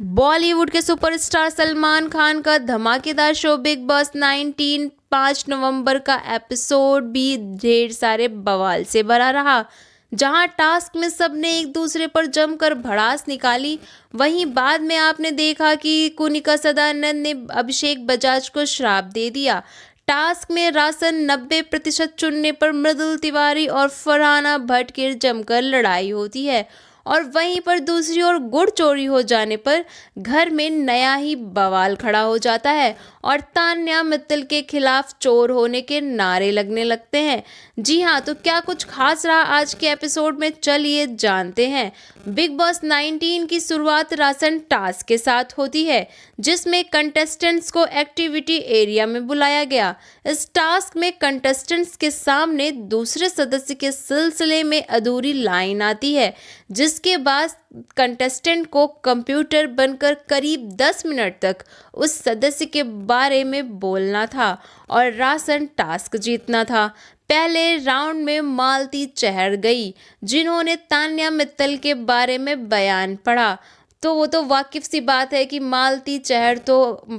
बॉलीवुड के सुपरस्टार सलमान खान का धमाकेदार शो बिग बॉस 19 5 नवंबर का एपिसोड भी ढेर सारे बवाल से भरा रहा। जहां टास्क में सबने एक दूसरे पर जमकर भड़ास निकाली, वहीं बाद में आपने देखा कि कुनिका सदानंद ने अभिषेक बजाज को श्राप दे दिया। टास्क में राशन 90% चुनने पर मृदुल तिवारी और फरहाना भट्ट की जमकर लड़ाई होती है, और वहीं पर दूसरी ओर गुड़ चोरी हो जाने पर घर में नया ही बवाल खड़ा हो जाता है और तान्या मित्तल के खिलाफ चोर होने के नारे लगने लगते हैं। जी हाँ, तो क्या कुछ खास रहा आज के एपिसोड में, चलिए जानते हैं। बिग बॉस 19 की शुरुआत राशन टास्क के साथ होती है, जिसमें कंटेस्टेंट्स को एक्टिविटी एरिया में बुलाया गया। इस टास्क में कंटेस्टेंट्स के सामने दूसरे सदस्य के सिलसिले में अधूरी लाइन आती है, जिसके बाद कंटेस्टेंट को कंप्यूटर बनकर करीब 10 मिनट तक उस सदस्य के बारे में बोलना था और राशन टास्क जीतना था। पहले राउंड में मालती चहर गई, जिन्होंने तान्या मित्तल के बारे में बयान पढ़ा। तो वो तो वाकिफ सी बात है कि मालती चहर तो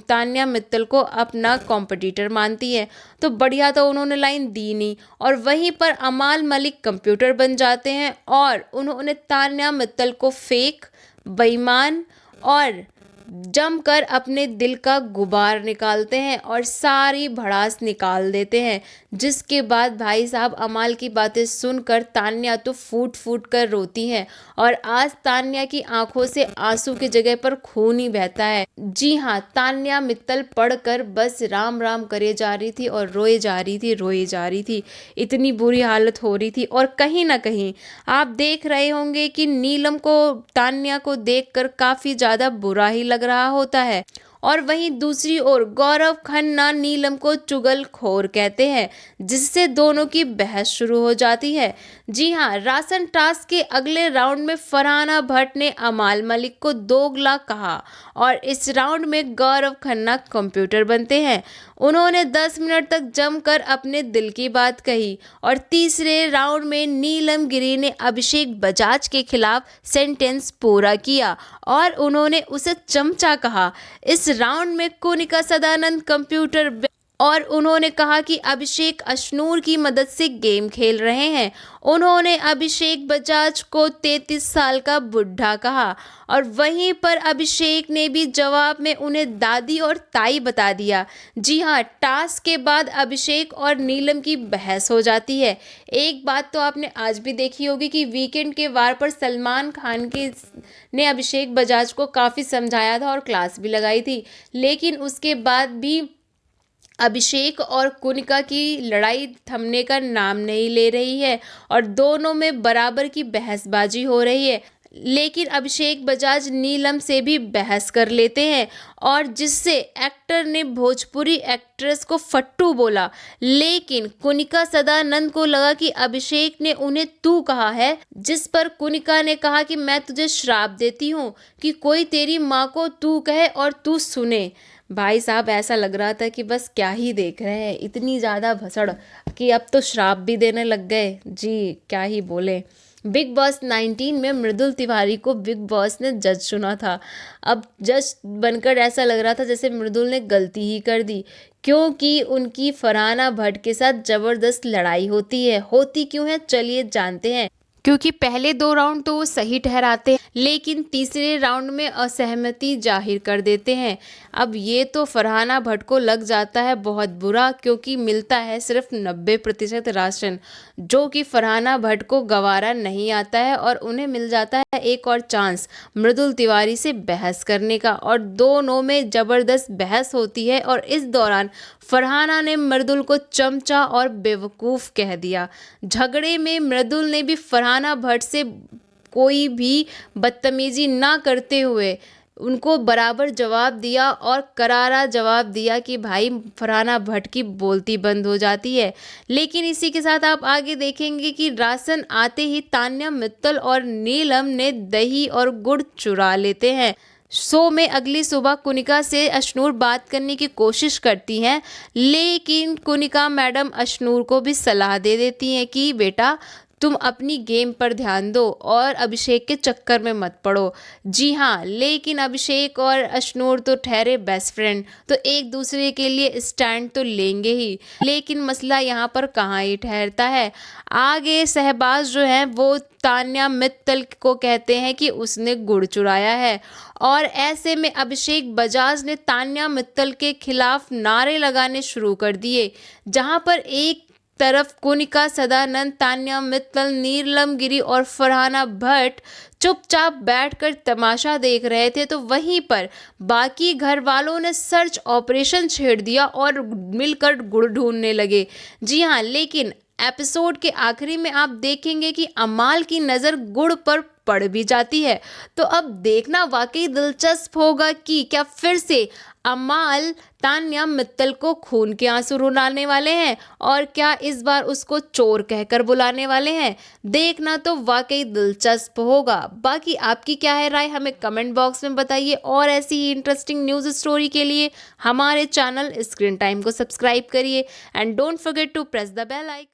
तान्या मित्तल को अपना कॉम्पिटिटर मानती है, तो बढ़िया तो उन्होंने लाइन दी नहीं। और वहीं पर अमाल मलिक कंप्यूटर बन जाते हैं और उन्होंने तान्या मित्तल को फेक, बेईमान और जमकर अपने दिल का गुबार निकालते हैं और सारी भड़ास निकाल देते हैं। जिसके बाद भाई साहब अमाल की बातें सुनकर तान्या तो फूट फूट कर रोती हैं और आज तान्या की आंखों से आंसू की जगह पर खून ही बहता है। जी हाँ, तान्या मित्तल पढ़कर बस राम राम करे जा रही थी और रोए जा रही थी। इतनी बुरी हालत हो रही थी। और कहीं ना कहीं आप देख रहे होंगे कि नीलम को तान्या को देखकर काफ़ी ज़्यादा बुरा ही लग रहा होता है, और वहीं दूसरी ओर गौरव खन्ना नीलम को चुगलखोर कहते हैं, जिससे दोनों की बहस शुरू हो जाती है। जी हाँ, राशन टास्क के अगले राउंड में फरहाना भट्ट ने अमाल मलिक को दोगला कहा और इस राउंड में गौरव खन्ना कंप्यूटर बनते हैं। उन्होंने 10 मिनट तक जमकर अपने दिल की बात कही और तीसरे राउंड में नीलम गिरी ने अभिषेक बजाज के खिलाफ सेंटेंस पूरा किया और उन्होंने उसे चमचा कहा। इस राउंड में कुनिका सदानंद कंप्यूटर और उन्होंने कहा कि अभिषेक अशनूर की मदद से गेम खेल रहे हैं। उन्होंने अभिषेक बजाज को 33 साल का बुढ़ा कहा और वहीं पर अभिषेक ने भी जवाब में उन्हें दादी और ताई बता दिया। जी हाँ, टास्क के बाद अभिषेक और नीलम की बहस हो जाती है। एक बात तो आपने आज भी देखी होगी कि वीकेंड के वार पर सलमान खान के ने अभिषेक बजाज को काफ़ी समझाया था और क्लास भी लगाई थी, लेकिन उसके बाद भी अभिषेक और कुनिका की लड़ाई थमने का नाम नहीं ले रही है और दोनों में बराबर की बहसबाजी हो रही है। लेकिन अभिषेक बजाज नीलम से भी बहस कर लेते हैं और जिससे एक्टर ने भोजपुरी एक्ट्रेस को फट्टू बोला, लेकिन कुनिका सदानंद को लगा कि अभिषेक ने उन्हें तू कहा है, जिस पर कुनिका ने कहा कि मैं तुझे श्राप देती हूँ कि कोई तेरी माँ को तू कहे और तू सुने। भाई साहब ऐसा लग रहा था कि बस क्या ही देख रहे हैं, इतनी ज़्यादा भसड़ कि अब तो श्राप भी देने लग गए। जी क्या ही बोले। बिग बॉस 19 में मृदुल तिवारी को बिग बॉस ने जज चुना था। अब जज बनकर ऐसा लग रहा था जैसे मृदुल ने गलती ही कर दी, क्योंकि उनकी फरहाना भट्ट के साथ ज़बरदस्त लड़ाई होती है। होती क्यों है, चलिए जानते हैं। क्योंकि पहले 2 राउंड तो वो सही ठहराते हैं, लेकिन तीसरे राउंड में असहमति जाहिर कर देते हैं। अब ये तो फरहाना भट्ट को लग जाता है बहुत बुरा, क्योंकि मिलता है सिर्फ 90% राशन, जो कि फरहाना भट्ट को गवारा नहीं आता है, और उन्हें मिल जाता है एक और चांस मृदुल तिवारी से बहस करने का, और दोनों में ज़बरदस्त बहस होती है। और इस दौरान फरहाना ने मृदुल को चमचा और बेवकूफ़ कह दिया। झगड़े में मृदुल ने भी फरहाना भट्ट से कोई भी बदतमीजी ना करते हुए उनको बराबर जवाब दिया और करारा जवाब दिया कि भाई फरहाना भट्ट की बोलती बंद हो जाती है। लेकिन इसी के साथ आप आगे देखेंगे कि राशन आते ही तान्या मित्तल और नीलम ने दही और गुड़ चुरा लेते हैं। शो में अगली सुबह कुनिका से अशनूर बात करने की कोशिश करती हैं, लेकिन कुनिका मैडम अशनूर को भी सलाह दे देती हैं कि बेटा तुम अपनी गेम पर ध्यान दो और अभिषेक के चक्कर में मत पड़ो। जी हाँ, लेकिन अभिषेक और अशनूर तो ठहरे बेस्ट फ्रेंड, तो एक दूसरे के लिए स्टैंड तो लेंगे ही। लेकिन मसला यहाँ पर कहाँ ही ठहरता है। आगे शहबाज जो है वो तान्या मित्तल को कहते हैं कि उसने गुड़ चुराया है, और ऐसे में अभिषेक बजाज ने तान्या मित्तल के खिलाफ नारे लगाने शुरू कर दिए। जहां पर एक तरफ कुनिका सदानंद, तान्या मित्तल, नीलम गिरी और फरहाना भट्ट चुपचाप बैठकर तमाशा देख रहे थे, तो वहीं पर बाकी घर वालों ने सर्च ऑपरेशन छेड़ दिया और मिलकर गुड़ ढूंढने लगे। जी हाँ, लेकिन एपिसोड के आखिरी में आप देखेंगे कि अमाल की नज़र गुड़ पर पड़ भी जाती है। तो अब देखना वाकई दिलचस्प होगा कि क्या फिर से अमाल तान्या मित्तल को खून के आंसू रुलाने वाले हैं, और क्या इस बार उसको चोर कहकर बुलाने वाले हैं। देखना तो वाकई दिलचस्प होगा। बाकी आपकी क्या है राय, हमें कमेंट बॉक्स में बताइए, और ऐसी ही इंटरेस्टिंग न्यूज़ स्टोरी के लिए हमारे चैनल स्क्रीन टाइम को सब्सक्राइब करिए and don't forget to press the bell icon.